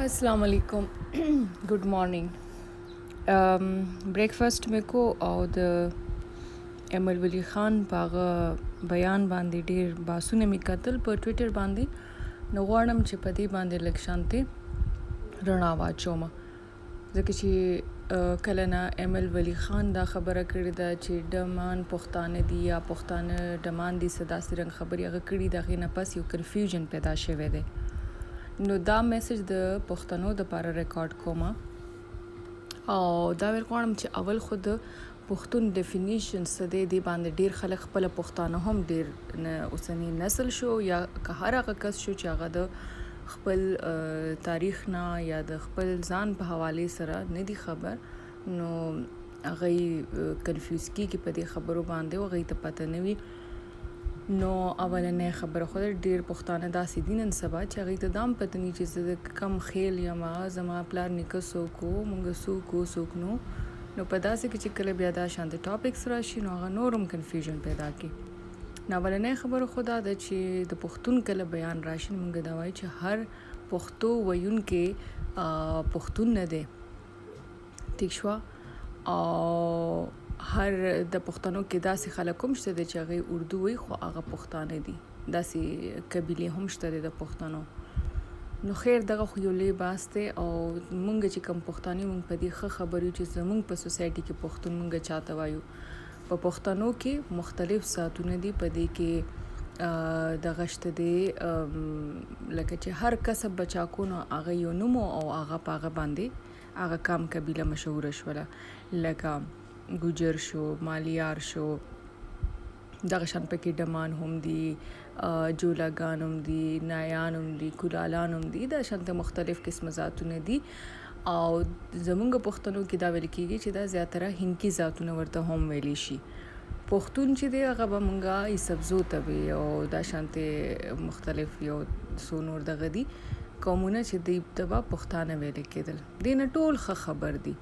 अस्सलाम वालेकुम good morning breakfast में को او د امل ولی خان پاغه بیان باندې ډیر باسونه می قتل په ټوئیټر باندې نو غواړم چې په دې باندې لږ شانتي رڼا واچوم ځکه چې کله نه امل ولی خان دا خبره کړې ده چې ډمان پښتانه دي یا پښتانه ډمان دي صدا سرنګ خبري هغه کړې ده غي نه پس یو کنفیوژن پیدا شوه دی نو دا میسج د پښتنو د لپاره ریکارډ کوم او دا ور کوم چې اول خود پښتون ډیفینیشن څه دی باندې ډیر خلک خپل پښتانه هم ډیر اوسنی نسل شو یا که هر هغه کس شو چې هغه د خپل تاریخ نه یا د خپل ځان په حواله سره نه دی خبر نو هغه کنفیوز کیږي په دې خبرو باندې او هغه ته پته نه وي نو اولنې خبره خو ډیر پښتانه داسې دي نن سبا چې هغه ته دام پته نه چې کم خیل یا ما زما پلار نیکسو کو مونږ سو کو سوک نو په داسې کې چې کله بیا دا شانت ټاپکس راشي نو هغه نورم کنفیوژن پیدا کی نو اولنې خبره خدا ده چې د پښتون کله بیان راشي مونږ دا وایي چې هر پښتو ویون کې پښتون نه دی ٹھیک شو او هر د پښتنو کې داسې خلک هم شته چې هغه اردو وي خو هغه پښتانه دي داسې قبيله هم شته د پښتنو نو خیر دغه خو یو لوی باسته او مونږ چې کم پښتاني مونږ په دې خبرو چې زمونږ په سوسایټي کې پښتون مونږ چاته وایو په پښتنو کې مختلف ساتونه دي په دې کې د غشت دی لکه چې هر کسب بچا کو نو هغه یو نوم او هغه پاغه باندې هغه کام قبيله مشهور شوله لکه ګوجر شو مالیار شو دغه شان پکې ډمان هم دي جولاګان هم دي نایان هم دي کولالان هم دي دا شانته مختلف قسم ذاتونه دي او زمونږ پښتنو کې دا ویل کېږي چې دا زیاتره هندکی ذاتونه ورته هم ویل شي پښتون چې دی هغه به مونږه ای سبزو ته او دا شانته مختلف یو سونور دغه دي قومونه چې دی تبا پښتانه ویل کېدل دینه ټول خبر دي